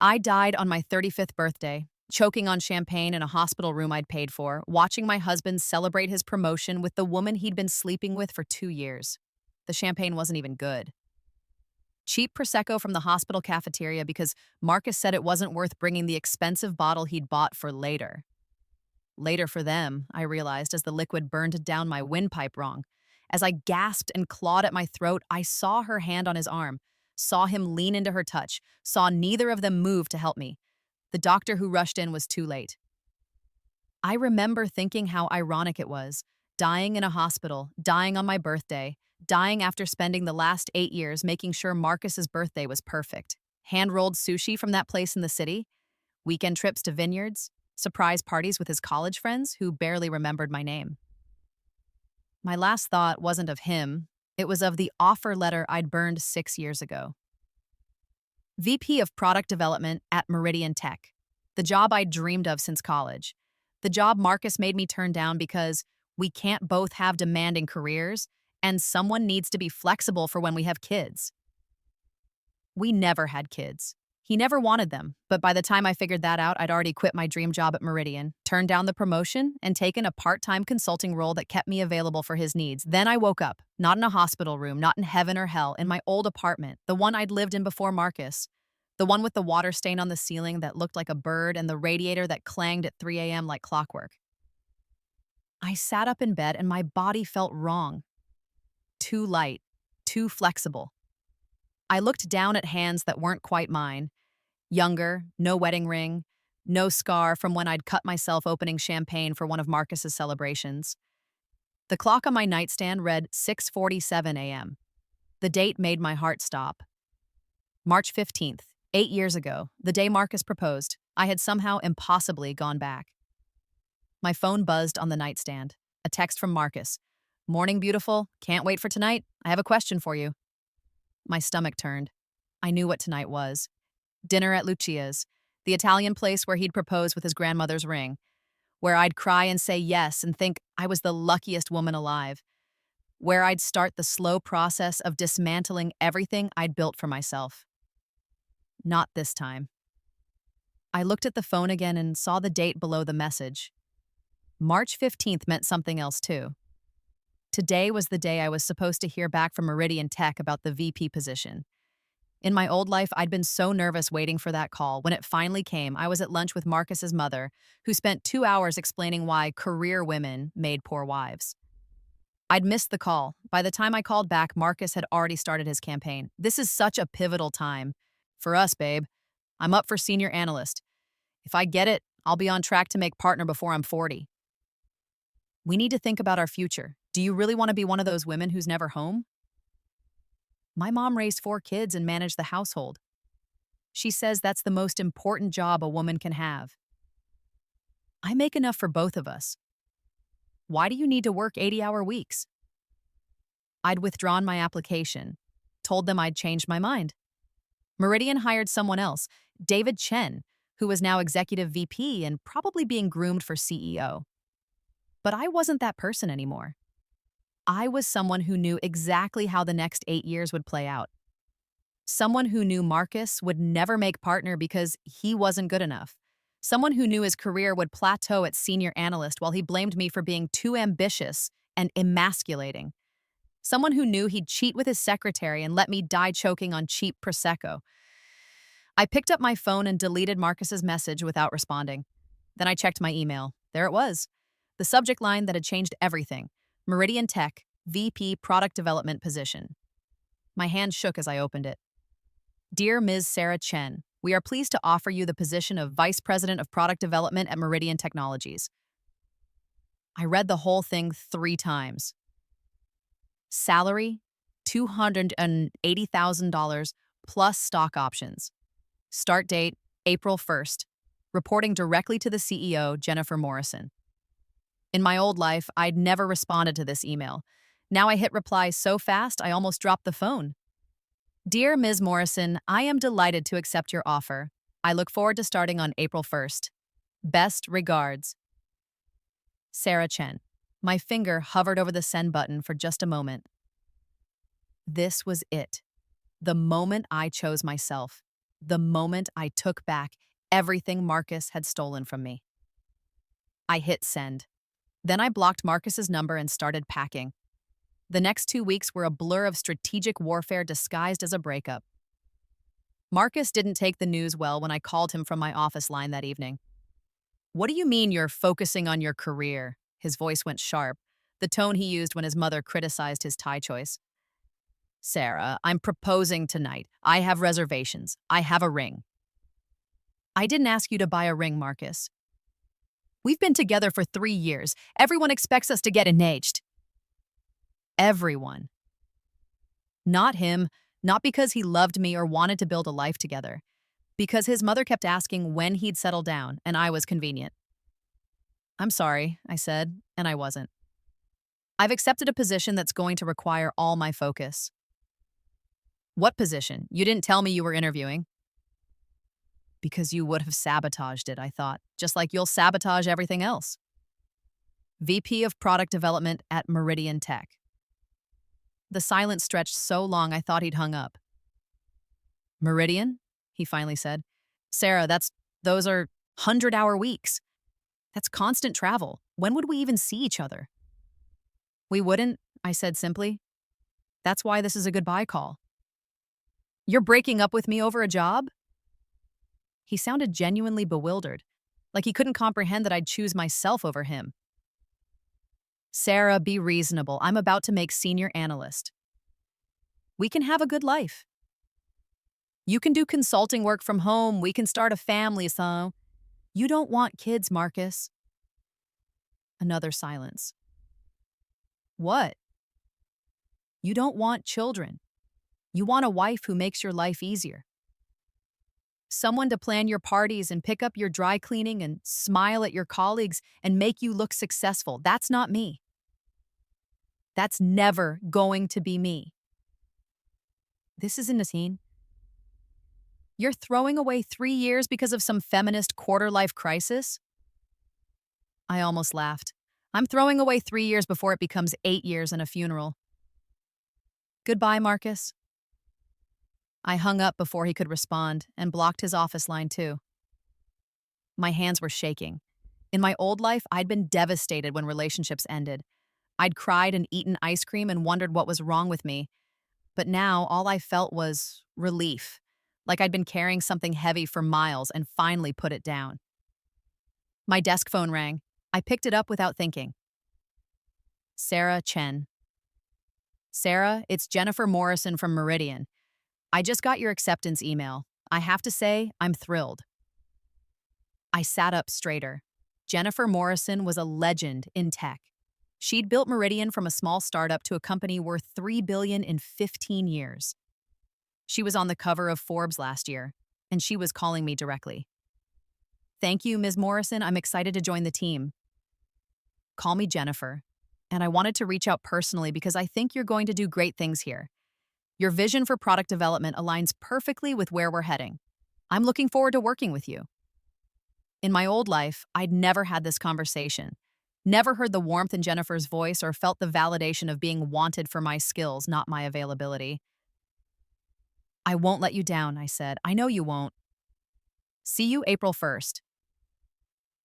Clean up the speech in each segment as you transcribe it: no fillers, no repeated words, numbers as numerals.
I died on my 35th birthday, choking on champagne in a hospital room I'd paid for, watching my husband celebrate his promotion with the woman he'd been sleeping with for 2 years. The champagne wasn't even good. Cheap Prosecco from the hospital cafeteria because Marcus said it wasn't worth bringing the expensive bottle he'd bought for later. Later for them, I realized as the liquid burned down my windpipe wrong. As I gasped and clawed at my throat, I saw her hand on his arm, saw him lean into her touch, saw neither of them move to help me. The doctor who rushed in was too late. I remember thinking how ironic it was, dying in a hospital, dying on my birthday, dying after spending the last 8 years making sure Marcus's birthday was perfect. Hand-rolled sushi from that place in the city, weekend trips to vineyards, surprise parties with his college friends who barely remembered my name. My last thought wasn't of him, it was of the offer letter I'd burned 6 years ago. VP of Product Development at Meridian Tech, the job I'd dreamed of since college. The job Marcus made me turn down because we can't both have demanding careers and someone needs to be flexible for when we have kids. We never had kids. He never wanted them, but by the time I figured that out, I'd already quit my dream job at Meridian, turned down the promotion, and taken a part-time consulting role that kept me available for his needs. Then I woke up, not in a hospital room, not in heaven or hell, in my old apartment, the one I'd lived in before Marcus, the one with the water stain on the ceiling that looked like a bird and the radiator that clanged at 3 a.m. like clockwork. I sat up in bed and my body felt wrong. Too light, too flexible. I looked down at hands that weren't quite mine. Younger, no wedding ring, no scar from when I'd cut myself opening champagne for one of Marcus's celebrations. The clock on my nightstand read 6:47 a.m. The date made my heart stop. March 15th, 8 years ago, the day Marcus proposed, I had somehow impossibly gone back. My phone buzzed on the nightstand. A text from Marcus. "Morning, beautiful. Can't wait for tonight. I have a question for you." My stomach turned. I knew what tonight was. Dinner at Lucia's, the Italian place where he'd propose with his grandmother's ring, where I'd cry and say yes and think I was the luckiest woman alive, where I'd start the slow process of dismantling everything I'd built for myself. Not this time. I looked at the phone again and saw the date below the message. March 15th meant something else too. Today was the day I was supposed to hear back from Meridian Tech about the VP position. In my old life, I'd been so nervous waiting for that call. When it finally came, I was at lunch with Marcus's mother, who spent 2 hours explaining why career women made poor wives. I'd missed the call. By the time I called back, Marcus had already started his campaign. "This is such a pivotal time. For us, babe. I'm up for senior analyst. If I get it, I'll be on track to make partner before I'm 40. We need to think about our future. Do you really want to be one of those women who's never home?" My mom raised 4 kids and managed the household. She says that's the most important job a woman can have. I make enough for both of us. Why do you need to work 80-hour weeks? I'd withdrawn my application, told them I'd changed my mind. Meridian hired someone else, David Chen, who was now executive VP and probably being groomed for CEO. But I wasn't that person anymore. I was someone who knew exactly how the next 8 years would play out. Someone who knew Marcus would never make partner because he wasn't good enough. Someone who knew his career would plateau at senior analyst while he blamed me for being too ambitious and emasculating. Someone who knew he'd cheat with his secretary and let me die choking on cheap Prosecco. I picked up my phone and deleted Marcus's message without responding. Then I checked my email. There it was. The subject line that had changed everything. Meridian Tech, VP Product Development position. My hand shook as I opened it. "Dear Ms. Sarah Chen, we are pleased to offer you the position of Vice President of Product Development at Meridian Technologies." I read the whole thing 3 times. Salary, $280,000 plus stock options. Start date, April 1st. Reporting directly to the CEO, Jennifer Morrison. In my old life, I'd never responded to this email. Now I hit reply so fast, I almost dropped the phone. "Dear Ms. Morrison, I am delighted to accept your offer. I look forward to starting on April 1st. Best regards. Sarah Chen." My finger hovered over the send button for just a moment. This was it. The moment I chose myself. the moment I took back everything Marcus had stolen from me. I hit send. Then I blocked Marcus's number and started packing. The next 2 weeks were a blur of strategic warfare disguised as a breakup. Marcus didn't take the news well when I called him from my office line that evening. "What do you mean you're focusing on your career?" His voice went sharp, the tone he used when his mother criticized his tie choice. "Sarah, I'm proposing tonight. I have reservations. I have a ring." "I didn't ask you to buy a ring, Marcus. We've been together for 3 years. Everyone expects us to get engaged." Everyone. Not him, not because he loved me or wanted to build a life together. Because his mother kept asking when he'd settle down, and I was convenient. "I'm sorry," I said, and I wasn't. "I've accepted a position that's going to require all my focus." "What position? You didn't tell me you were interviewing." "Because you would have sabotaged it," I thought, "just like you'll sabotage everything else." "VP of Product Development at Meridian Tech." The silence stretched so long I thought he'd hung up. "Meridian?" he finally said. "Sarah, those are 100-hour weeks. That's constant travel. When would we even see each other?" "We wouldn't," I said simply. "That's why this is a goodbye call." "You're breaking up with me over a job?" He sounded genuinely bewildered, like he couldn't comprehend that I'd choose myself over him. "Sarah, be reasonable. I'm about to make senior analyst. We can have a good life. You can do consulting work from home. We can start a family, so you don't want kids, Marcus." Another silence. "What?" "You don't want children. You want a wife who makes your life easier. Someone to plan your parties and pick up your dry cleaning and smile at your colleagues and make you look successful. That's not me. That's never going to be me." "This isn't a scene. You're throwing away 3 years because of some feminist quarter-life crisis?" I almost laughed. "I'm throwing away 3 years before it becomes 8 years and a funeral." "Goodbye, Marcus." I hung up before he could respond and blocked his office line too. My hands were shaking. In my old life, I'd been devastated when relationships ended. I'd cried and eaten ice cream and wondered what was wrong with me. But now all I felt was relief, like I'd been carrying something heavy for miles and finally put it down. My desk phone rang. I picked it up without thinking. Sarah Chen. "Sarah, it's Jennifer Morrison from Meridian. I just got your acceptance email. I have to say, I'm thrilled." I sat up straighter. Jennifer Morrison was a legend in tech. She'd built Meridian from a small startup to a company worth $3 billion in 15 years. She was on the cover of Forbes last year, and she was calling me directly. "Thank you, Ms. Morrison. I'm excited to join the team." "Call me Jennifer. And I wanted to reach out personally because I think you're going to do great things here. Your vision for product development aligns perfectly with where we're heading. I'm looking forward to working with you." In my old life, I'd never had this conversation, never heard the warmth in Jennifer's voice or felt the validation of being wanted for my skills, not my availability. "I won't let you down," I said. "I know you won't. See you April 1st.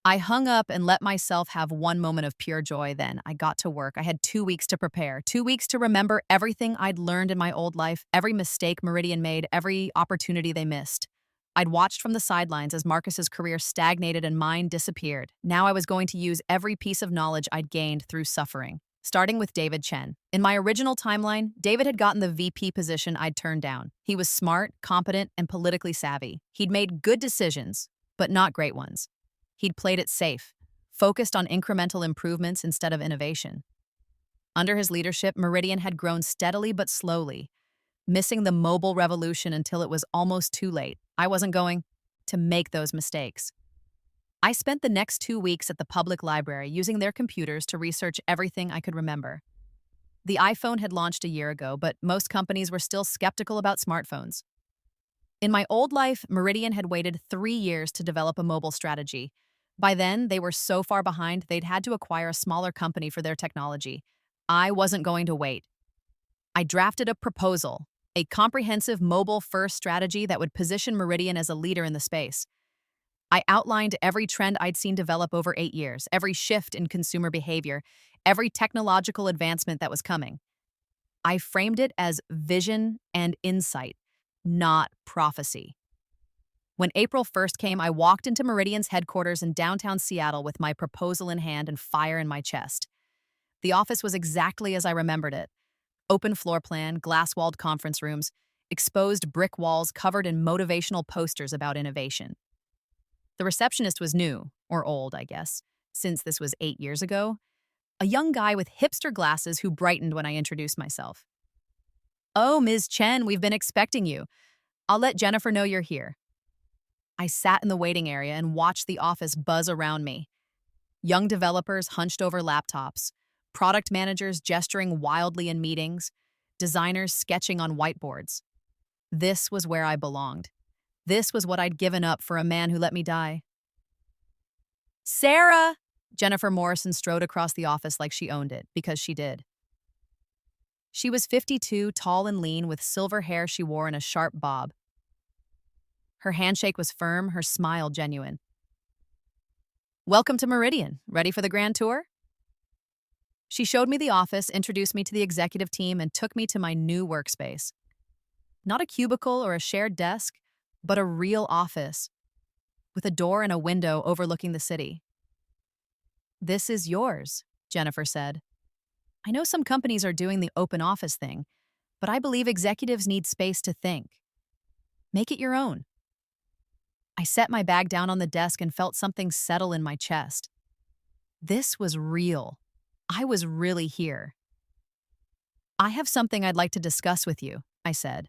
I hung up and let myself have one moment of pure joy. Then I got to work. I had 2 weeks to prepare, 2 weeks to remember everything I'd learned in my old life, every mistake Meridian made, every opportunity they missed. I'd watched from the sidelines as Marcus's career stagnated and mine disappeared. Now I was going to use every piece of knowledge I'd gained through suffering, starting with David Chen. In my original timeline, David had gotten the VP position I'd turned down. He was smart, competent, and politically savvy. He'd made good decisions, but not great ones. He'd played it safe, focused on incremental improvements instead of innovation. Under his leadership, Meridian had grown steadily but slowly, missing the mobile revolution until it was almost too late. I wasn't going to make those mistakes. I spent the next 2 weeks at the public library using their computers to research everything I could remember. The iPhone had launched a year ago, but most companies were still skeptical about smartphones. In my old life, Meridian had waited 3 years to develop a mobile strategy. By then, they were so far behind, they'd had to acquire a smaller company for their technology. I wasn't going to wait. I drafted a proposal, a comprehensive mobile-first strategy that would position Meridian as a leader in the space. I outlined every trend I'd seen develop over 8 years, every shift in consumer behavior, every technological advancement that was coming. I framed it as vision and insight, not prophecy. When April 1st came, I walked into Meridian's headquarters in downtown Seattle with my proposal in hand and fire in my chest. The office was exactly as I remembered it. Open floor plan, glass-walled conference rooms, exposed brick walls covered in motivational posters about innovation. The receptionist was new, or old, I guess, since this was 8 years ago. A young guy with hipster glasses who brightened when I introduced myself. "Oh, Ms. Chen, we've been expecting you. I'll let Jennifer know you're here." I sat in the waiting area and watched the office buzz around me. Young developers hunched over laptops, product managers gesturing wildly in meetings, designers sketching on whiteboards. This was where I belonged. This was what I'd given up for a man who let me die. "Sarah!" Jennifer Morrison strode across the office like she owned it, because she did. She was 52, tall and lean, with silver hair she wore in a sharp bob. Her handshake was firm, her smile genuine. "Welcome to Meridian. Ready for the grand tour?" She showed me the office, introduced me to the executive team, and took me to my new workspace. Not a cubicle or a shared desk, but a real office, with a door and a window overlooking the city. "This is yours," Jennifer said. "I know some companies are doing the open office thing, but I believe executives need space to think. Make it your own." I set my bag down on the desk and felt something settle in my chest. This was real. I was really here. "I have something I'd like to discuss with you," I said.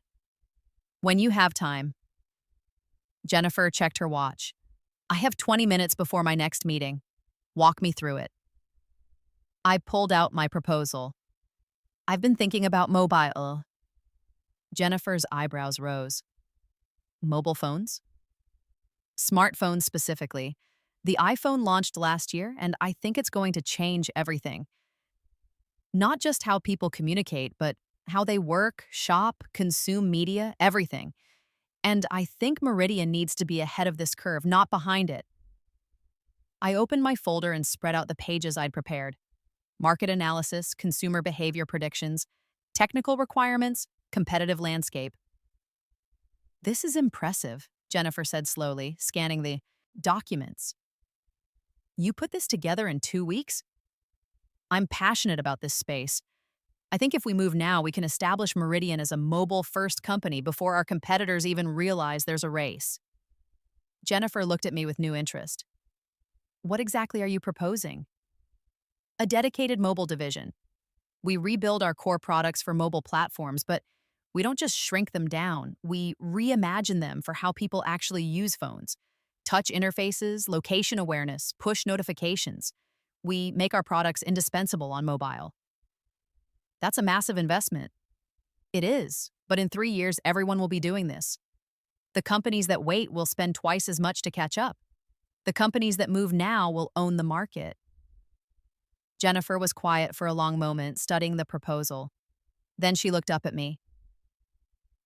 "When you have time." Jennifer checked her watch. "I have 20 minutes before my next meeting. Walk me through it." I pulled out my proposal. "I've been thinking about mobile." Jennifer's eyebrows rose. "Mobile phones?" "Smartphones specifically. The iPhone launched last year, and I think it's going to change everything. Not just how people communicate, but how they work, shop, consume media, everything. And I think Meridian needs to be ahead of this curve, not behind it." I opened my folder and spread out the pages I'd prepared. Market analysis, consumer behavior predictions, technical requirements, competitive landscape. "This is impressive," Jennifer said slowly, scanning the documents. "You put this together in 2 weeks?" "I'm passionate about this space. I think if we move now, we can establish Meridian as a mobile-first company before our competitors even realize there's a race." Jennifer looked at me with new interest. "What exactly are you proposing?" "A dedicated mobile division. We rebuild our core products for mobile platforms, but we don't just shrink them down. We reimagine them for how people actually use phones. Touch interfaces, location awareness, push notifications. We make our products indispensable on mobile." "That's a massive investment." "It is, but in 3 years, everyone will be doing this. The companies that wait will spend twice as much to catch up. The companies that move now will own the market." Jennifer was quiet for a long moment, studying the proposal. Then she looked up at me.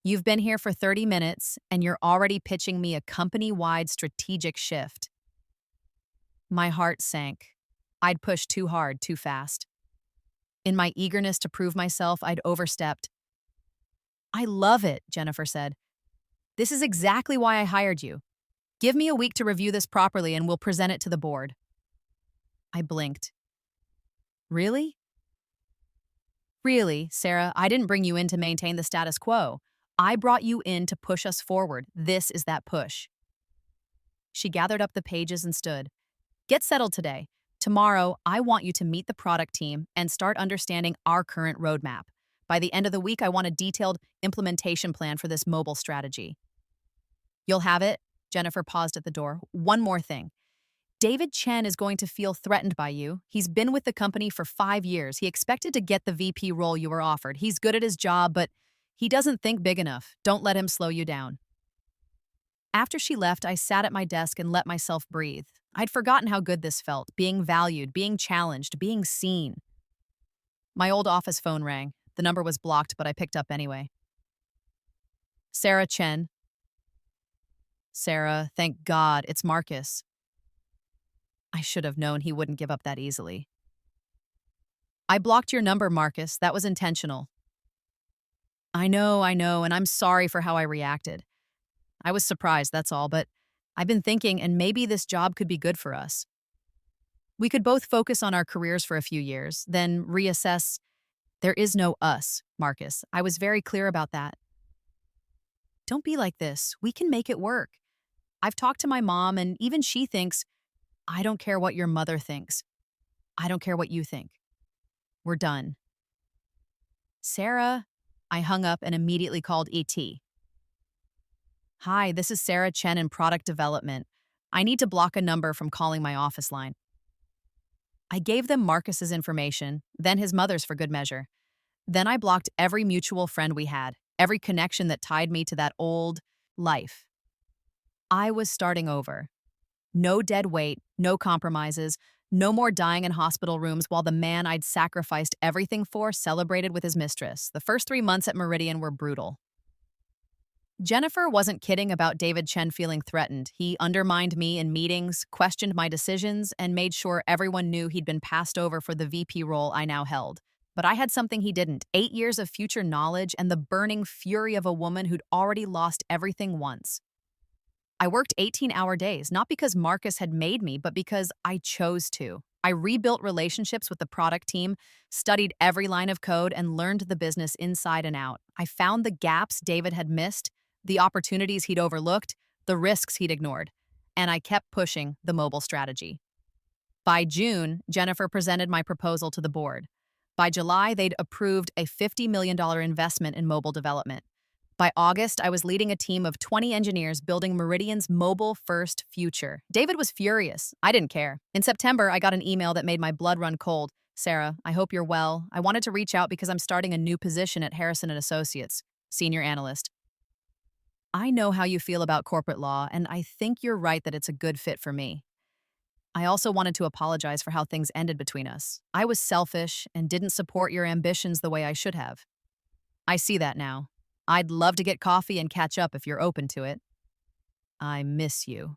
"You've been here for 30 minutes, and you're already pitching me a company-wide strategic shift." My heart sank. I'd pushed too hard, too fast. In my eagerness to prove myself, I'd overstepped. "I love it," Jennifer said. "This is exactly why I hired you. Give me a week to review this properly and we'll present it to the board." I blinked. "Really?" "Really, Sarah, I didn't bring you in to maintain the status quo. I brought you in to push us forward. This is that push." She gathered up the pages and stood. "Get settled today. Tomorrow, I want you to meet the product team and start understanding our current roadmap. By the end of the week, I want a detailed implementation plan for this mobile strategy." "You'll have it?" Jennifer paused at the door. "One more thing. David Chen is going to feel threatened by you. He's been with the company for 5 years. He expected to get the VP role you were offered. He's good at his job, but he doesn't think big enough. Don't let him slow you down." After she left, I sat at my desk and let myself breathe. I'd forgotten how good this felt, being valued, being challenged, being seen. My old office phone rang. The number was blocked, but I picked up anyway. Sarah Chen. Sarah, thank God, it's Marcus. I should have known he wouldn't give up that easily. I blocked your number, Marcus. That was intentional. I know, and I'm sorry for how I reacted. I was surprised, that's all, but I've been thinking, and maybe this job could be good for us. We could both focus on our careers for a few years, then reassess. There is no us, Marcus. I was very clear about that. Don't be like this. We can make it work. I've talked to my mom, and even she thinks, I don't care what your mother thinks. I don't care what you think. We're done. Sarah, I hung up and immediately called ET. Hi, this is Sarah Chen in product development. I need to block a number from calling my office line. I gave them Marcus's information, then his mother's for good measure. Then I blocked every mutual friend we had, every connection that tied me to that old life. I was starting over. No dead weight, no compromises, no more dying in hospital rooms while the man I'd sacrificed everything for celebrated with his mistress. The first 3 months at Meridian were brutal. Jennifer wasn't kidding about David Chen feeling threatened. He undermined me in meetings, questioned my decisions, and made sure everyone knew he'd been passed over for the VP role I now held. But I had something he didn't: 8 years of future knowledge and the burning fury of a woman who'd already lost everything once. I worked 18-hour days, not because Marcus had made me, but because I chose to. I rebuilt relationships with the product team, studied every line of code, and learned the business inside and out. I found the gaps David had missed, the opportunities he'd overlooked, the risks he'd ignored, and I kept pushing the mobile strategy. By June, Jennifer presented my proposal to the board. By July, they'd approved a $50 million investment in mobile development. By August, I was leading a team of 20 engineers building Meridian's mobile-first future. David was furious. I didn't care. In September, I got an email that made my blood run cold. Sarah, I hope you're well. I wanted to reach out because I'm starting a new position at Harrison & Associates, senior analyst. I know how you feel about corporate law, and I think you're right that it's a good fit for me. I also wanted to apologize for how things ended between us. I was selfish and didn't support your ambitions the way I should have. I see that now. I'd love to get coffee and catch up if you're open to it. I miss you.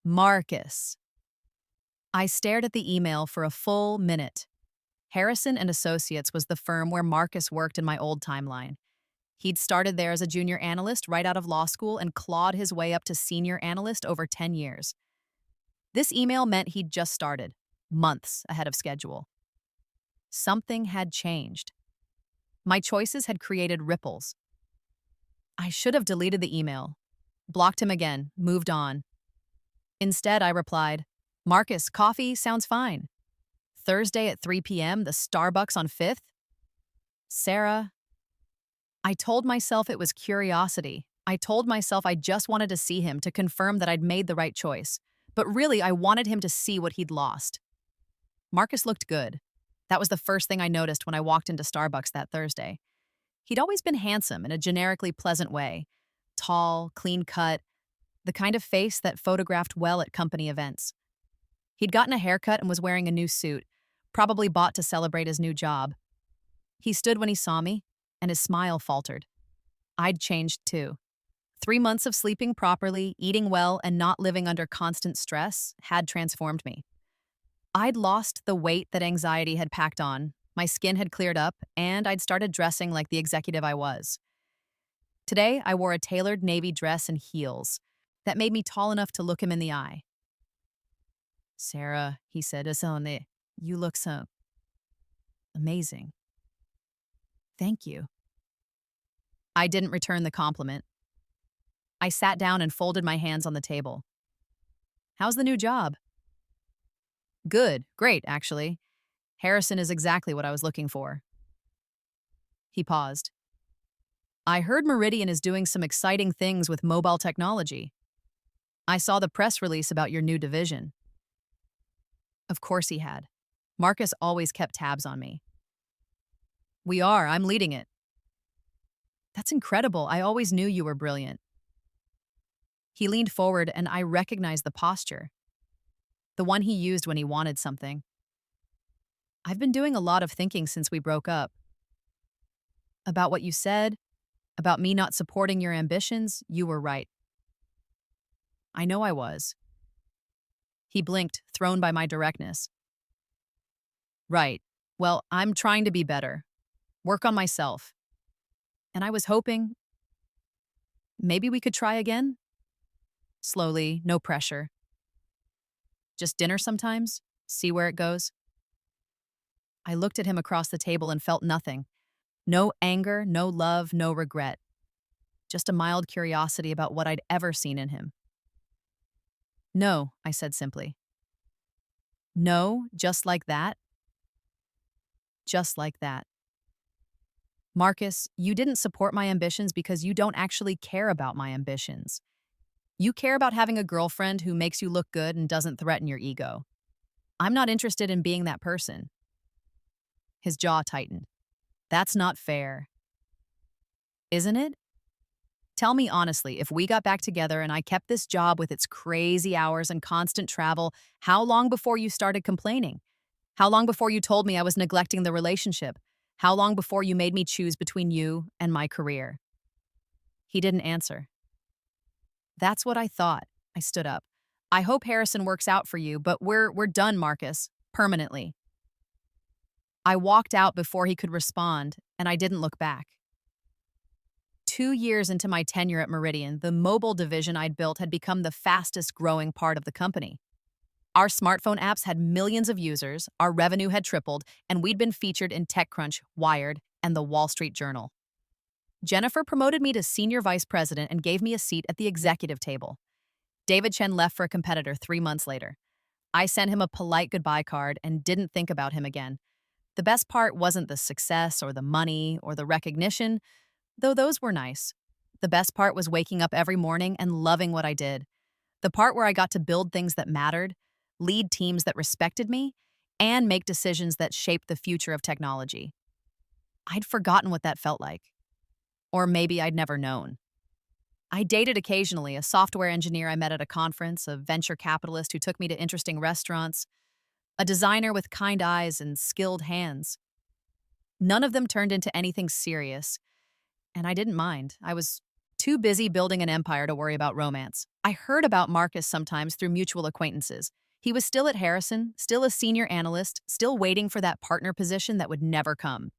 Marcus. I stared at the email for a full minute. Harrison & Associates was the firm where Marcus worked in my old timeline. He'd started there as a junior analyst right out of law school and clawed his way up to senior analyst over 10 years. This email meant he'd just started, months ahead of schedule. Something had changed. My choices had created ripples. I should have deleted the email, blocked him again, moved on. Instead, I replied, Marcus, coffee sounds fine. Thursday at 3 p.m., the Starbucks on 5th? Sarah. I told myself it was curiosity. I told myself I just wanted to see him to confirm that I'd made the right choice. But really, I wanted him to see what he'd lost. Marcus looked good. That was the first thing I noticed when I walked into Starbucks that Thursday. He'd always been handsome in a generically pleasant way. Tall, clean-cut, the kind of face that photographed well at company events. He'd gotten a haircut and was wearing a new suit, probably bought to celebrate his new job. He stood when he saw me, and his smile faltered. I'd changed too. 3 months of sleeping properly, eating well, and not living under constant stress had transformed me. I'd lost the weight that anxiety had packed on, my skin had cleared up, and I'd started dressing like the executive I was. Today, I wore a tailored navy dress and heels that made me tall enough to look him in the eye. Sarah, he said, you look so amazing. Thank you. I didn't return the compliment. I sat down and folded my hands on the table. How's the new job? Good, great, actually. Harrison is exactly what I was looking for. He paused. I heard Meridian is doing some exciting things with mobile technology. I saw the press release about your new division. Of course he had. Marcus always kept tabs on me. I'm leading it. That's incredible. I always knew you were brilliant. He leaned forward and I recognized the posture. The one he used when he wanted something. I've been doing a lot of thinking since we broke up. About what you said, About me not supporting your ambitions, you were right. I know I was. He blinked, thrown by my directness. Right. Well, I'm trying to be better, work on myself. And I was hoping maybe we could try again? Slowly, no pressure. Just dinner sometimes, see where it goes. I looked at him across the table and felt nothing. No anger, no love, no regret. Just a mild curiosity about what I'd ever seen in him. No, I said simply. No, just like that? Just like that. Marcus, you didn't support my ambitions because you don't actually care about my ambitions. You care about having a girlfriend who makes you look good and doesn't threaten your ego. I'm not interested in being that person. His jaw tightened. That's not fair. Isn't it? Tell me honestly, if we got back together and I kept this job with its crazy hours and constant travel, how long before you started complaining? How long before you told me I was neglecting the relationship? How long before you made me choose between you and my career? He didn't answer. That's what I thought. I stood up. I hope Harrison works out for you, but we're done, Marcus. Permanently. I walked out before he could respond, and I didn't look back. 2 years into my tenure at Meridian, the mobile division I'd built had become the fastest growing part of the company. Our smartphone apps had millions of users, our revenue had tripled, and we'd been featured in TechCrunch, Wired, and the Wall Street Journal. Jennifer promoted me to senior vice president and gave me a seat at the executive table. David Chen left for a competitor 3 months later. I sent him a polite goodbye card and didn't think about him again. The best part wasn't the success or the money or the recognition, though those were nice. The best part was waking up every morning and loving what I did. The part where I got to build things that mattered, lead teams that respected me, and make decisions that shaped the future of technology. I'd forgotten what that felt like. Or maybe I'd never known. I dated occasionally, a software engineer I met at a conference, a venture capitalist who took me to interesting restaurants, a designer with kind eyes and skilled hands. None of them turned into anything serious, and I didn't mind. I was too busy building an empire to worry about romance. I heard about Marcus sometimes through mutual acquaintances. He was still at Harrison, still a senior analyst, still waiting for that partner position that would never come.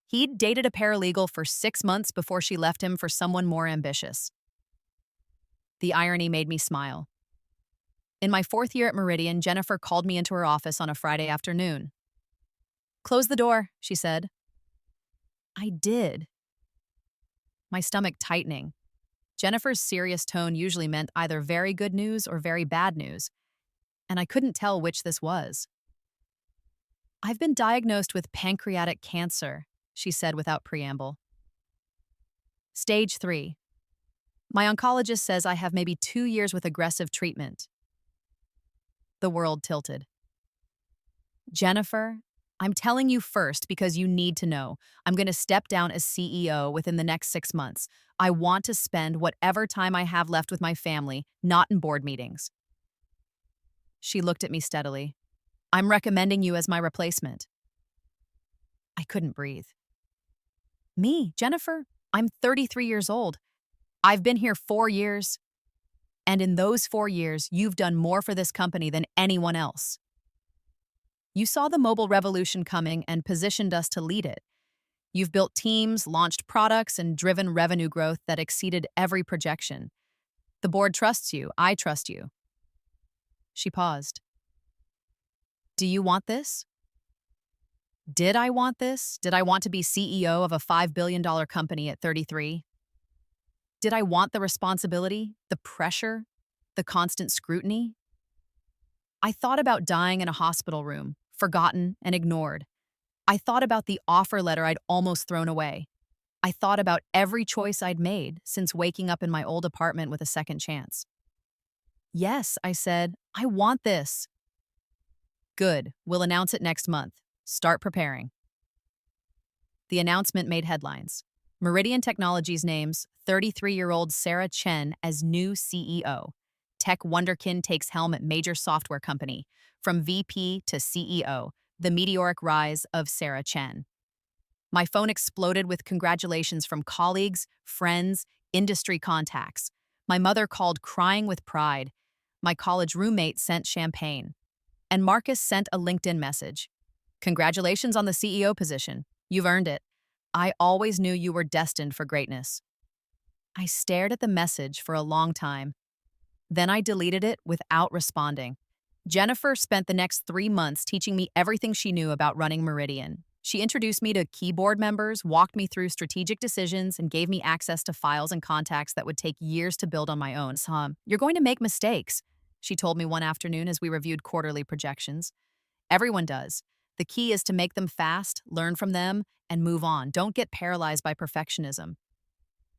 He'd dated a paralegal for 6 months before she left him for someone more ambitious. The irony made me smile. In my 4th year at Meridian, Jennifer called me into her office on a Friday afternoon. "Close the door," she said. I did. My stomach tightening. Jennifer's serious tone usually meant either very good news or very bad news, and I couldn't tell which this was. "I've been diagnosed with pancreatic cancer," she said without preamble. "Stage 3. My oncologist says I have maybe 2 years with aggressive treatment." The world tilted. "Jennifer, I'm telling you first because you need to know. I'm going to step down as CEO within the next 6 months. I want to spend whatever time I have left with my family, not in board meetings." She looked at me steadily. "I'm recommending you as my replacement." I couldn't breathe. Me, Jennifer? I'm 33 years old. I've been here 4 years. And in those 4 years, you've done more for this company than anyone else. You saw the mobile revolution coming and positioned us to lead it. You've built teams, launched products, and driven revenue growth that exceeded every projection. The board trusts you. I trust you. She paused. "Do you want this?" Did I want this? Did I want to be CEO of a $5 billion company at 33? Did I want the responsibility, the pressure, the constant scrutiny? I thought about dying in a hospital room, forgotten and ignored. I thought about the offer letter I'd almost thrown away. I thought about every choice I'd made since waking up in my old apartment with a second chance. "Yes," I said, "I want this." "Good. We'll announce it next month. Start preparing." The announcement made headlines. Meridian Technologies names 33-year-old Sarah Chen as new CEO. Tech wonderkin takes helm at major software company. From VP to CEO, the meteoric rise of Sarah Chen. My phone exploded with congratulations from colleagues, friends, industry contacts. My mother called crying with pride. My college roommate sent champagne. And Marcus sent a LinkedIn message. Congratulations on the CEO position. You've earned it. I always knew you were destined for greatness. I stared at the message for a long time. Then I deleted it without responding. Jennifer spent the next 3 months teaching me everything she knew about running Meridian. She introduced me to key board members, walked me through strategic decisions, and gave me access to files and contacts that would take years to build on my own. You're going to make mistakes, she told me one afternoon as we reviewed quarterly projections. Everyone does. The key is to make them fast, learn from them, and move on. Don't get paralyzed by perfectionism.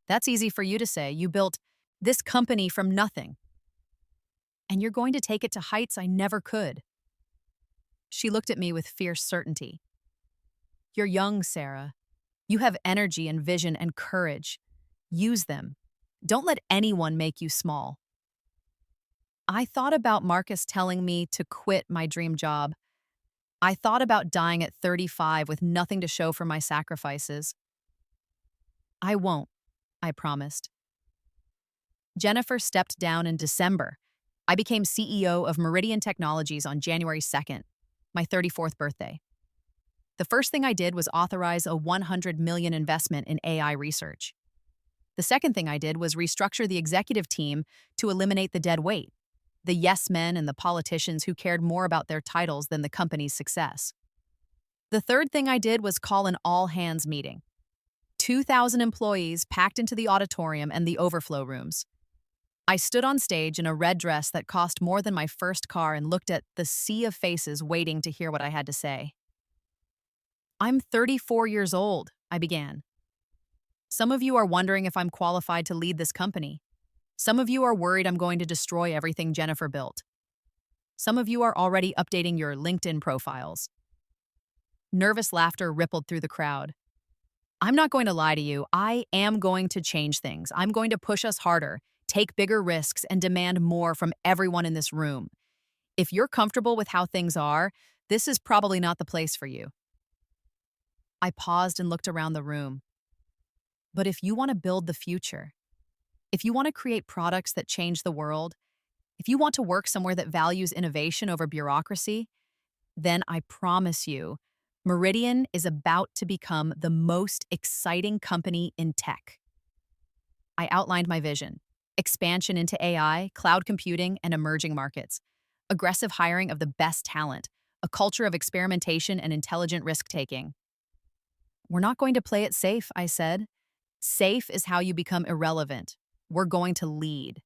That's easy for you to say. You built this company from nothing. And you're going to take it to heights I never could. She looked at me with fierce certainty. You're young, Sarah. You have energy and vision and courage. Use them. Don't let anyone make you small. I thought about Marcus telling me to quit my dream job. I thought about dying at 35 with nothing to show for my sacrifices. I won't, I promised. Jennifer stepped down in December. I became CEO of Meridian Technologies on January 2nd, my 34th birthday. The first thing I did was authorize a $100 million investment in AI research. The second thing I did was restructure the executive team to eliminate the dead weight, the yes men and the politicians who cared more about their titles than the company's success. The third thing I did was call an all-hands meeting. 2,000 employees packed into the auditorium and the overflow rooms. I stood on stage in a red dress that cost more than my first car and looked at the sea of faces waiting to hear what I had to say. I'm 34 years old, I began. Some of you are wondering if I'm qualified to lead this company. Some of you are worried I'm going to destroy everything Jennifer built. Some of you are already updating your LinkedIn profiles. Nervous laughter rippled through the crowd. I'm not going to lie to you. I am going to change things. I'm going to push us harder, take bigger risks, and demand more from everyone in this room. If you're comfortable with how things are, this is probably not the place for you. I paused and looked around the room. But if you want to build the future, if you want to create products that change the world, if you want to work somewhere that values innovation over bureaucracy, then I promise you, Meridian is about to become the most exciting company in tech. I outlined my vision: expansion into AI, cloud computing, and emerging markets, aggressive hiring of the best talent, a culture of experimentation and intelligent risk-taking. We're not going to play it safe, I said. Safe is how you become irrelevant. We're going to lead.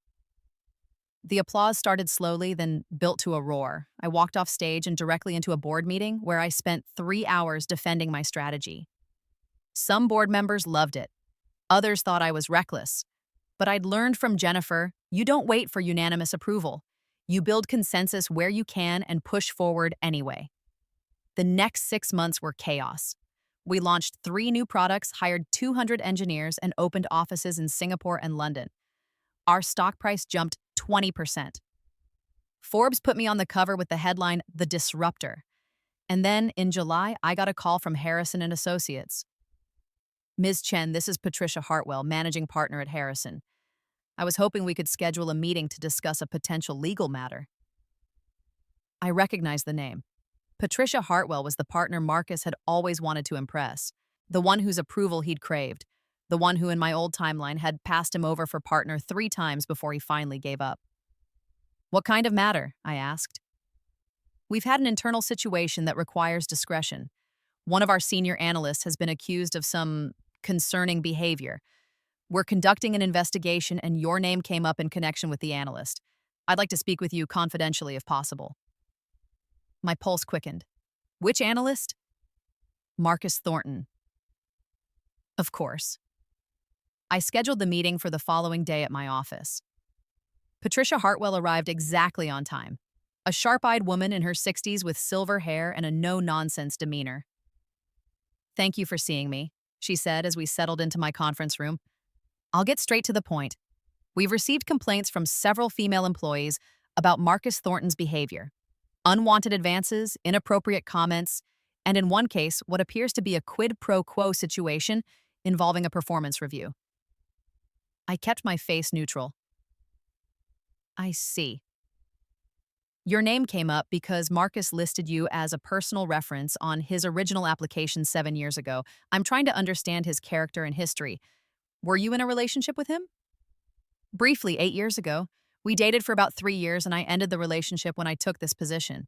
The applause started slowly, then built to a roar. I walked off stage and directly into a board meeting where I spent 3 hours defending my strategy. Some board members loved it. Others thought I was reckless. But I'd learned from Jennifer, you don't wait for unanimous approval. You build consensus where you can and push forward anyway. The next 6 months were chaos. We launched 3 new products, hired 200 engineers, and opened offices in Singapore and London. Our stock price jumped 20%. Forbes put me on the cover with the headline, The Disruptor. And then, in July, I got a call from Harrison and Associates. Ms. Chen, this is Patricia Hartwell, managing partner at Harrison. I was hoping we could schedule a meeting to discuss a potential legal matter. I recognized the name. Patricia Hartwell was the partner Marcus had always wanted to impress, the one whose approval he'd craved, the one who in my old timeline had passed him over for partner 3 times before he finally gave up. What kind of matter? I asked. We've had an internal situation that requires discretion. One of our senior analysts has been accused of some concerning behavior. We're conducting an investigation and your name came up in connection with the analyst. I'd like to speak with you confidentially if possible. My pulse quickened. Which analyst? Marcus Thornton. Of course. I scheduled the meeting for the following day at my office. Patricia Hartwell arrived exactly on time, a sharp-eyed woman in her 60s with silver hair and a no-nonsense demeanor. Thank you for seeing me, she said as we settled into my conference room. I'll get straight to the point. We've received complaints from several female employees about Marcus Thornton's behavior. Unwanted advances, inappropriate comments. and in one case, what appears to be a quid pro quo situation involving a performance review. I kept my face neutral. I see. Your name came up because Marcus listed you as a personal reference on his original application 7 years ago. I'm trying to understand his character and history. Were you in a relationship with him? Briefly, 8 years ago. We dated for about 3 years, and I ended the relationship when I took this position.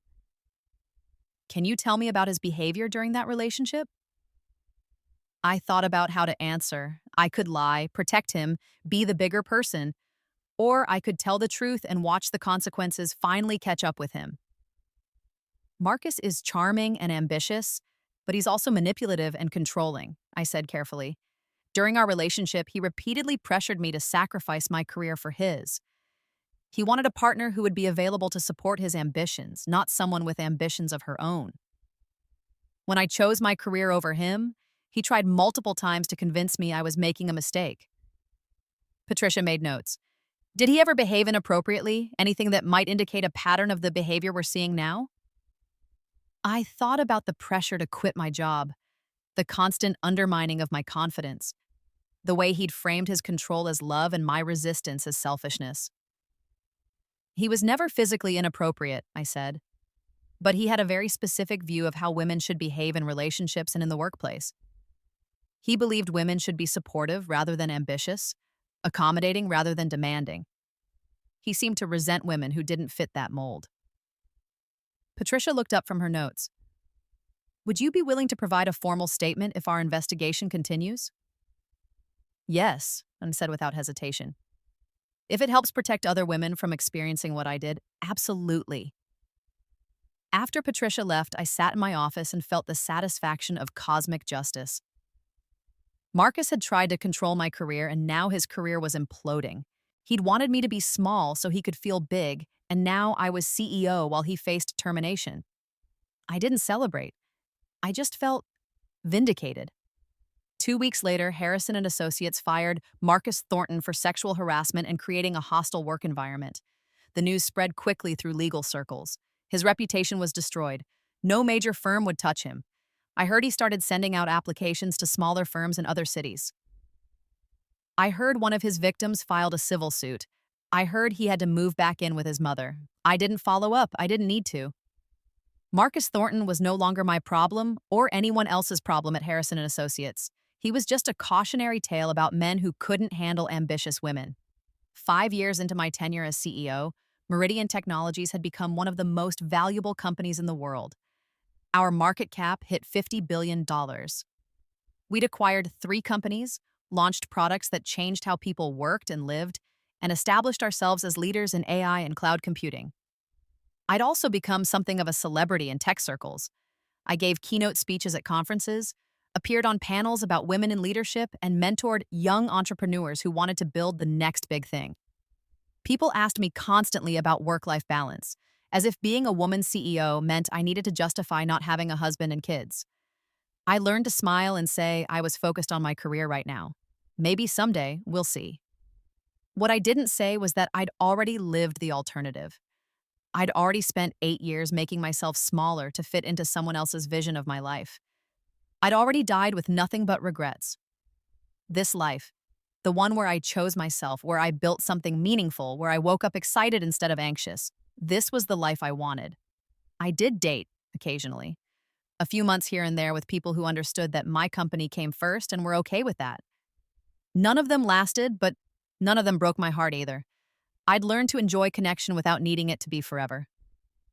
Can you tell me about his behavior during that relationship? I thought about how to answer. I could lie, protect him, be the bigger person, or I could tell the truth and watch the consequences finally catch up with him. Marcus is charming and ambitious, but he's also manipulative and controlling, I said carefully. During our relationship, he repeatedly pressured me to sacrifice my career for his. He wanted a partner who would be available to support his ambitions, not someone with ambitions of her own. When I chose my career over him, he tried multiple times to convince me I was making a mistake. Patricia made notes. Did he ever behave inappropriately? Anything that might indicate a pattern of the behavior we're seeing now? I thought about the pressure to quit my job, the constant undermining of my confidence, the way he'd framed his control as love and my resistance as selfishness. He was never physically inappropriate, I said, but he had a very specific view of how women should behave in relationships and in the workplace. He believed women should be supportive rather than ambitious, accommodating rather than demanding. He seemed to resent women who didn't fit that mold. Patricia looked up from her notes. Would you be willing to provide a formal statement if our investigation continues? Yes, I said without hesitation. If it helps protect other women from experiencing what I did, absolutely. After Patricia left, I sat in my office and felt the satisfaction of cosmic justice. Marcus had tried to control my career, and now his career was imploding. He'd wanted me to be small so he could feel big, and now I was CEO while he faced termination. I didn't celebrate. I just felt vindicated. 2 weeks later, Harrison and Associates fired Marcus Thornton for sexual harassment and creating a hostile work environment. The news spread quickly through legal circles. His reputation was destroyed. No major firm would touch him. I heard he started sending out applications to smaller firms in other cities. I heard one of his victims filed a civil suit. I heard he had to move back in with his mother. I didn't follow up. I didn't need to. Marcus Thornton was no longer my problem or anyone else's problem at Harrison and Associates. He was just a cautionary tale about men who couldn't handle ambitious women. 5 years into my tenure as CEO, Meridian Technologies had become one of the most valuable companies in the world. Our market cap hit $50 billion. We'd acquired 3 companies, launched products that changed how people worked and lived, and established ourselves as leaders in AI and cloud computing. I'd also become something of a celebrity in tech circles. I gave keynote speeches at conferences, appeared on panels about women in leadership, and mentored young entrepreneurs who wanted to build the next big thing. People asked me constantly about work-life balance, as if being a woman CEO meant I needed to justify not having a husband and kids. I learned to smile and say I was focused on my career right now. Maybe someday, we'll see. What I didn't say was that I'd already lived the alternative. I'd already spent 8 years making myself smaller to fit into someone else's vision of my life. I'd already died with nothing but regrets. This life, the one where I chose myself, where I built something meaningful, where I woke up excited instead of anxious, this was the life I wanted. I did date, occasionally. A few months here and there with people who understood that my company came first and were okay with that. None of them lasted, but none of them broke my heart either. I'd learned to enjoy connection without needing it to be forever.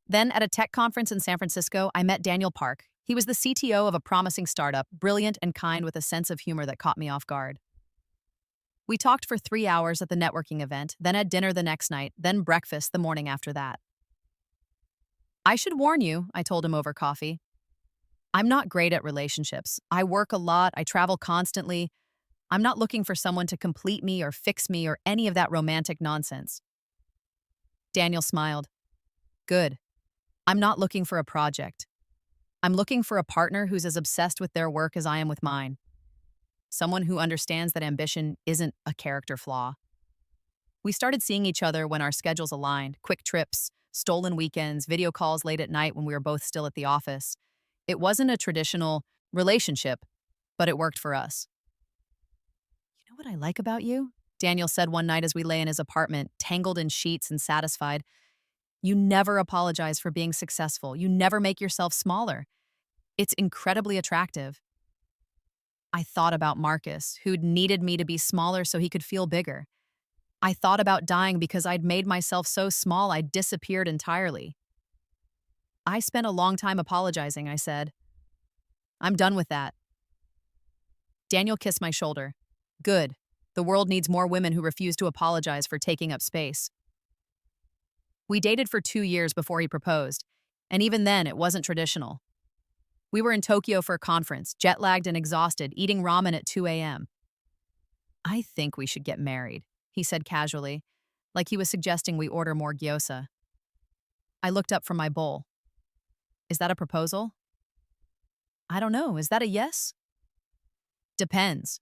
Then, at a tech conference in San Francisco, I met Daniel Park. He was the CTO of a promising startup, brilliant and kind with a sense of humor that caught me off guard. We talked for 3 hours at the networking event, then had dinner the next night, then breakfast the morning after that. I should warn you, I told him over coffee. I'm not great at relationships. I work a lot, I travel constantly. I'm not looking for someone to complete me or fix me or any of that romantic nonsense. Daniel smiled. Good. I'm not looking for a project. I'm looking for a partner who's as obsessed with their work as I am with mine. Someone who understands that ambition isn't a character flaw. We started seeing each other when our schedules aligned, quick trips, stolen weekends, video calls late at night when we were both still at the office. It wasn't a traditional relationship, but it worked for us. You know what I like about you? Daniel said one night as we lay in his apartment, tangled in sheets and satisfied. You never apologize for being successful. You never make yourself smaller. It's incredibly attractive. I thought about Marcus, who'd needed me to be smaller so he could feel bigger. I thought about dying because I'd made myself so small I'd disappeared entirely. I spent a long time apologizing, I said. I'm done with that. Daniel kissed my shoulder. Good. The world needs more women who refuse to apologize for taking up space. We dated for 2 years before he proposed, and even then it wasn't traditional. We were in Tokyo for a conference, jet-lagged and exhausted, eating ramen at 2 a.m. I think we should get married, he said casually, like he was suggesting we order more gyoza. I looked up from my bowl. Is that a proposal? I don't know. Is that a yes? Depends.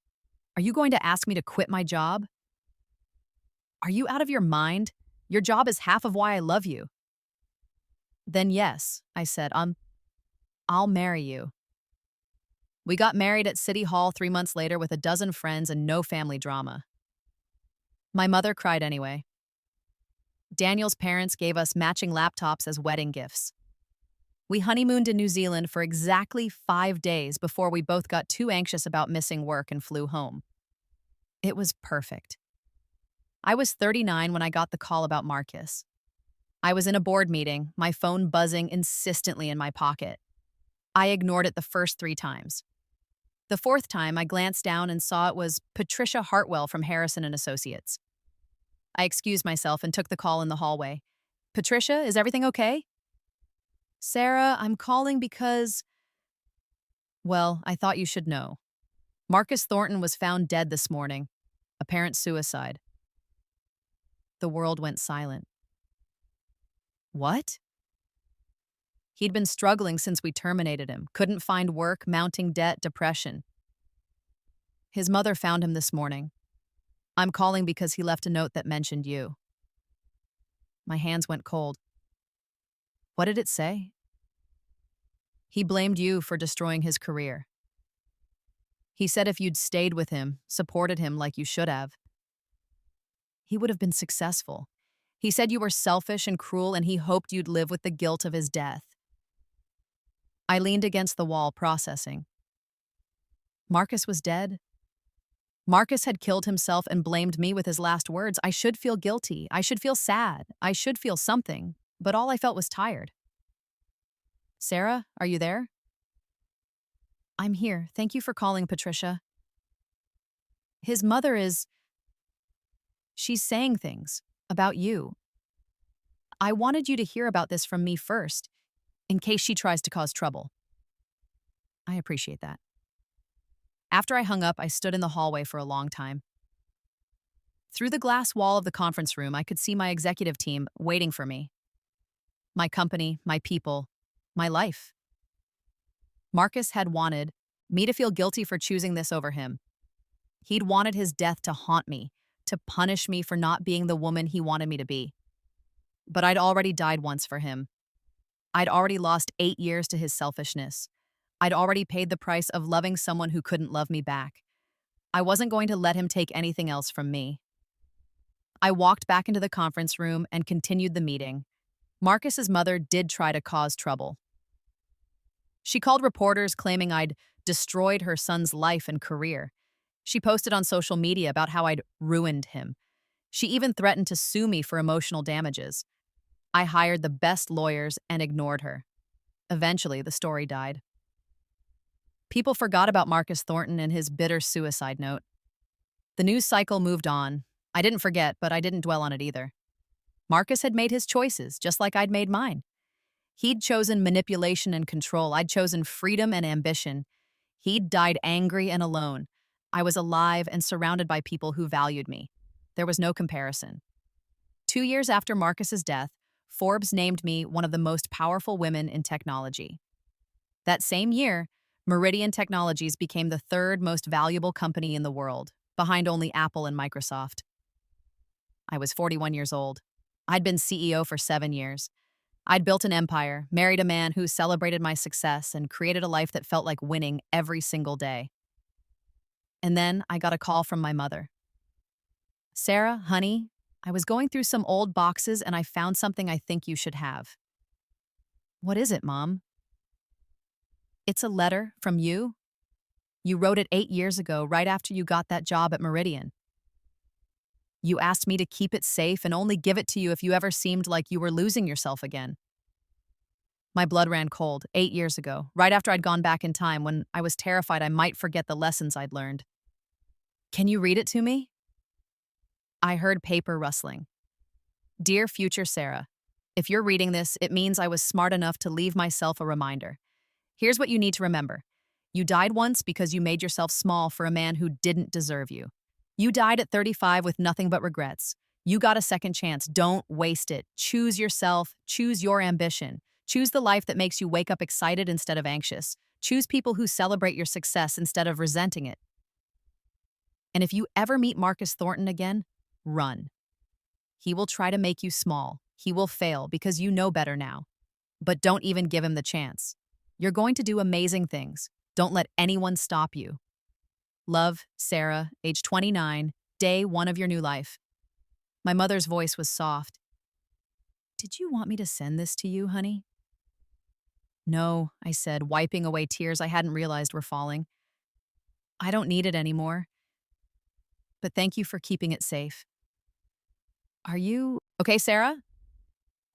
Are you going to ask me to quit my job? Are you out of your mind? Your job is half of why I love you. Then yes, I said, I'll marry you. We got married at City Hall 3 months later with a dozen friends and no family drama. My mother cried anyway. Daniel's parents gave us matching laptops as wedding gifts. We honeymooned in New Zealand for exactly 5 days before we both got too anxious about missing work and flew home. It was perfect. I was 39 when I got the call about Marcus. I was in a board meeting, my phone buzzing insistently in my pocket. I ignored it the first 3 times. The 4th time, I glanced down and saw it was Patricia Hartwell from Harrison & Associates. I excused myself and took the call in the hallway. Patricia, is everything okay? Sarah, I'm calling because... Well, I thought you should know. Marcus Thornton was found dead this morning. Apparent suicide. The world went silent. What? He'd been struggling since we terminated him. Couldn't find work, mounting debt, depression. His mother found him this morning. I'm calling because he left a note that mentioned you. My hands went cold. What did it say? He blamed you for destroying his career. He said if you'd stayed with him, supported him like you should have, he would have been successful. He said you were selfish and cruel and he hoped you'd live with the guilt of his death. I leaned against the wall, processing. Marcus was dead. Marcus had killed himself and blamed me with his last words. I should feel guilty. I should feel sad. I should feel something. But all I felt was tired. Sarah, are you there? I'm here. Thank you for calling, Patricia. His mother is... She's saying things about you. I wanted you to hear about this from me first, in case she tries to cause trouble. I appreciate that. After I hung up, I stood in the hallway for a long time. Through the glass wall of the conference room, I could see my executive team waiting for me. My company, my people, my life. Marcus had wanted me to feel guilty for choosing this over him. He'd wanted his death to haunt me, to punish me for not being the woman he wanted me to be. But I'd already died once for him. I'd already lost 8 years to his selfishness. I'd already paid the price of loving someone who couldn't love me back. I wasn't going to let him take anything else from me. I walked back into the conference room and continued the meeting. Marcus's mother did try to cause trouble. She called reporters claiming I'd destroyed her son's life and career. She posted on social media about how I'd ruined him. She even threatened to sue me for emotional damages. I hired the best lawyers and ignored her. Eventually, the story died. People forgot about Marcus Thornton and his bitter suicide note. The news cycle moved on. I didn't forget, but I didn't dwell on it either. Marcus had made his choices, just like I'd made mine. He'd chosen manipulation and control. I'd chosen freedom and ambition. He'd died angry and alone. I was alive and surrounded by people who valued me. There was no comparison. 2 years after Marcus's death, Forbes named me one of the most powerful women in technology. That same year, Meridian Technologies became the 3rd most valuable company in the world, behind only Apple and Microsoft. I was 41 years old. I'd been CEO for 7 years. I'd built an empire, married a man who celebrated my success, and created a life that felt like winning every single day. And then I got a call from my mother. Sarah, honey, I was going through some old boxes and I found something I think you should have. What is it, Mom? It's a letter from you. You wrote it 8 years ago, right after you got that job at Meridian. You asked me to keep it safe and only give it to you if you ever seemed like you were losing yourself again. My blood ran cold 8 years ago, right after I'd gone back in time when I was terrified I might forget the lessons I'd learned. Can you read it to me? I heard paper rustling. Dear future Sarah, if you're reading this, it means I was smart enough to leave myself a reminder. Here's what you need to remember. You died once because you made yourself small for a man who didn't deserve you. You died at 35 with nothing but regrets. You got a second chance. Don't waste it. Choose yourself. Choose your ambition. Choose the life that makes you wake up excited instead of anxious. Choose people who celebrate your success instead of resenting it. And if you ever meet Marcus Thornton again, run. He will try to make you small. He will fail because you know better now. But don't even give him the chance. You're going to do amazing things. Don't let anyone stop you. Love, Sarah, age 29, day 1 of your new life. My mother's voice was soft. Did you want me to send this to you, honey? No, I said, wiping away tears I hadn't realized were falling. I don't need it anymore. But thank you for keeping it safe. Are you okay, Sarah?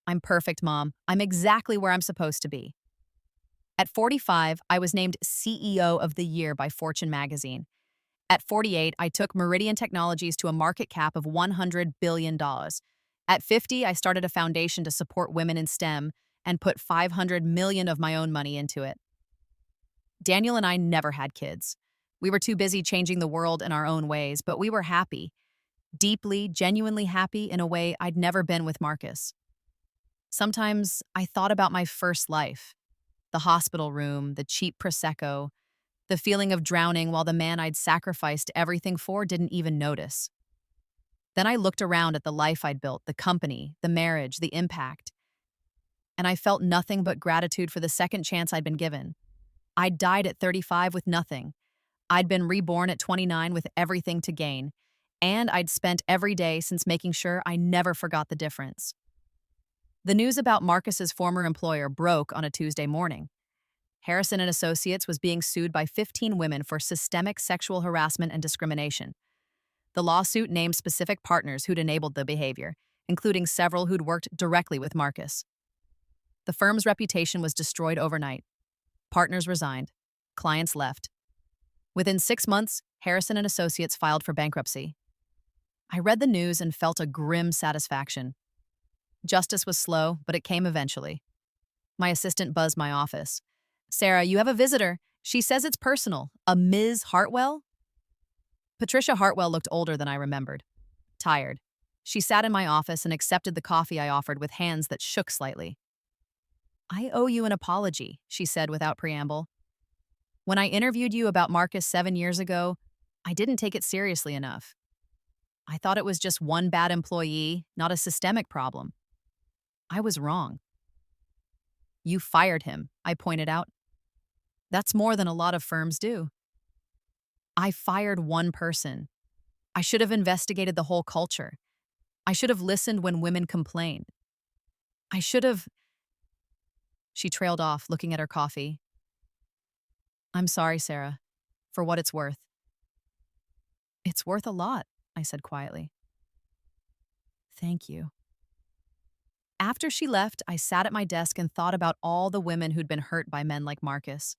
I'm perfect, Mom. I'm exactly where I'm supposed to be. At 45, I was named CEO of the Year by Fortune magazine. At 48, I took Meridian Technologies to a market cap of $100 billion. At 50, I started a foundation to support women in STEM and put $500 million of my own money into it. Daniel and I never had kids. We were too busy changing the world in our own ways, but we were happy. Deeply, genuinely happy in a way I'd never been with Marcus. Sometimes I thought about my first life. The hospital room, the cheap Prosecco, the feeling of drowning while the man I'd sacrificed everything for didn't even notice. Then I looked around at the life I'd built, the company, the marriage, the impact. And I felt nothing but gratitude for the second chance I'd been given. I'd died at 35 with nothing. I'd been reborn at 29 with everything to gain. And I'd spent every day since making sure I never forgot the difference. The news about Marcus's former employer broke on a Tuesday morning. Harrison and Associates was being sued by 15 women for systemic sexual harassment and discrimination. The lawsuit named specific partners who'd enabled the behavior, including several who'd worked directly with Marcus. The firm's reputation was destroyed overnight. Partners resigned. Clients left. Within 6 months, Harrison and Associates filed for bankruptcy. I read the news and felt a grim satisfaction. Justice was slow, but it came eventually. My assistant buzzed my office. Sarah, you have a visitor. She says it's personal. A Ms. Hartwell? Patricia Hartwell looked older than I remembered. Tired. She sat in my office and accepted the coffee I offered with hands that shook slightly. I owe you an apology, she said without preamble. When I interviewed you about Marcus 7 years ago, I didn't take it seriously enough. I thought it was just one bad employee, not a systemic problem. I was wrong. You fired him, I pointed out. That's more than a lot of firms do. I fired one person. I should have investigated the whole culture. I should have listened when women complained. I should have... She trailed off, looking at her coffee. I'm sorry, Sarah, for what it's worth. It's worth a lot, I said quietly. Thank you. After she left, I sat at my desk and thought about all the women who'd been hurt by men like Marcus.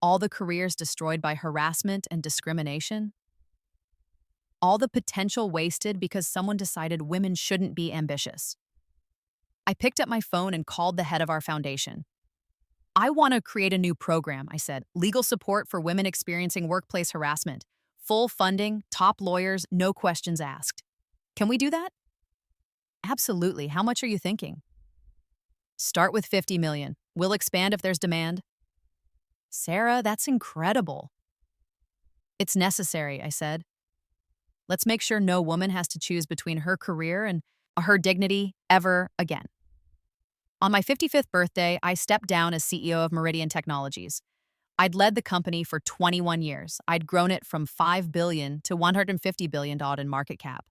All the careers destroyed by harassment and discrimination. All the potential wasted because someone decided women shouldn't be ambitious. I picked up my phone and called the head of our foundation. I want to create a new program, I said. Legal support for women experiencing workplace harassment. Full funding, top lawyers, no questions asked. Can we do that? Absolutely. How much are you thinking? Start with 50 million. We'll expand if there's demand. Sarah, that's incredible. It's necessary, I said. Let's make sure no woman has to choose between her career and her dignity ever again. On my 55th birthday, I stepped down as CEO of Meridian Technologies. I'd led the company for 21 years. I'd grown it from $5 billion to $150 billion in market cap.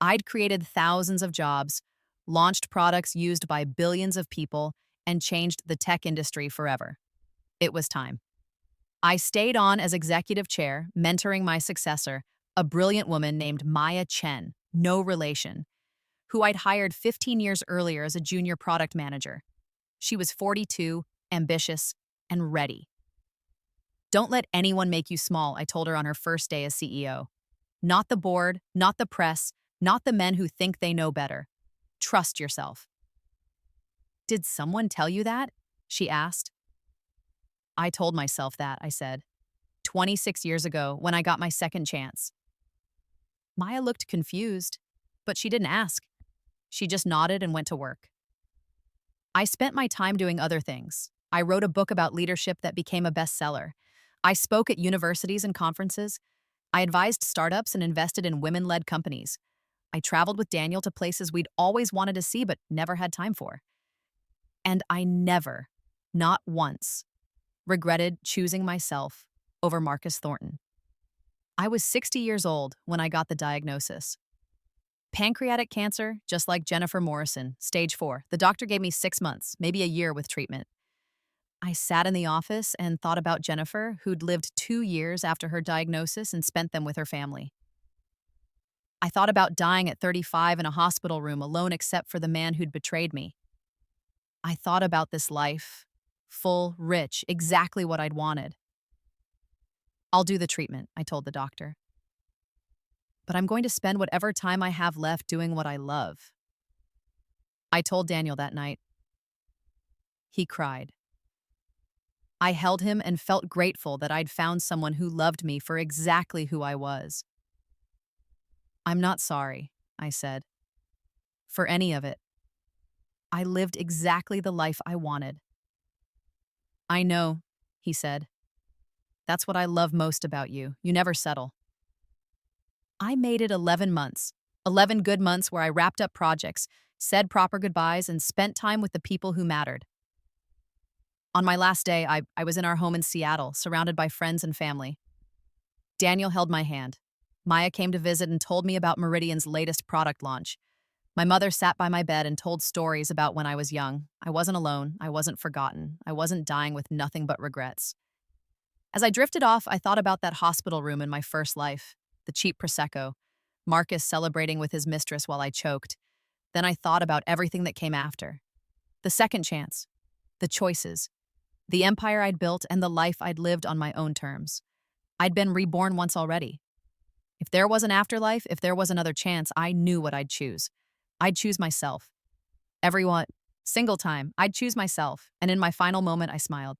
I'd created thousands of jobs, launched products used by billions of people, and changed the tech industry forever. It was time. I stayed on as executive chair, mentoring my successor, a brilliant woman named Maya Chen, no relation, who I'd hired 15 years earlier as a junior product manager. She was 42, ambitious, and ready. Don't let anyone make you small, I told her on her first day as CEO. Not the board, not the press, not the men who think they know better. Trust yourself. Did someone tell you that? She asked. I told myself that, I said. 26 years ago, when I got my second chance. Maya looked confused, but she didn't ask. She just nodded and went to work. I spent my time doing other things. I wrote a book about leadership that became a bestseller. I spoke at universities and conferences. I advised startups and invested in women-led companies. I traveled with Daniel to places we'd always wanted to see but never had time for. And I never, not once, regretted choosing myself over Marcus Thornton. I was 60 years old when I got the diagnosis. Pancreatic cancer, just like Jennifer Morrison, stage 4. The doctor gave me 6 months, maybe a year with treatment. I sat in the office and thought about Jennifer, who'd lived 2 years after her diagnosis and spent them with her family. I thought about dying at 35 in a hospital room alone except for the man who'd betrayed me. I thought about this life, full, rich, exactly what I'd wanted. I'll do the treatment, I told the doctor. But I'm going to spend whatever time I have left doing what I love. I told Daniel that night. He cried. I held him and felt grateful that I'd found someone who loved me for exactly who I was. I'm not sorry, I said, for any of it. I lived exactly the life I wanted. I know, he said. That's what I love most about you. You never settle. I made it 11 months, 11 good months where I wrapped up projects, said proper goodbyes, and spent time with the people who mattered. On my last day, I was in our home in Seattle, surrounded by friends and family. Daniel held my hand. Maya came to visit and told me about Meridian's latest product launch. My mother sat by my bed and told stories about when I was young. I wasn't alone. I wasn't forgotten. I wasn't dying with nothing but regrets. As I drifted off, I thought about that hospital room in my first life, the cheap Prosecco, Marcus celebrating with his mistress while I choked. Then I thought about everything that came after. The second chance, the choices, the empire I'd built, and the life I'd lived on my own terms. I'd been reborn once already. If there was an afterlife, if there was another chance, I knew what I'd choose. I'd choose myself. Single time, I'd choose myself, and in my final moment, I smiled.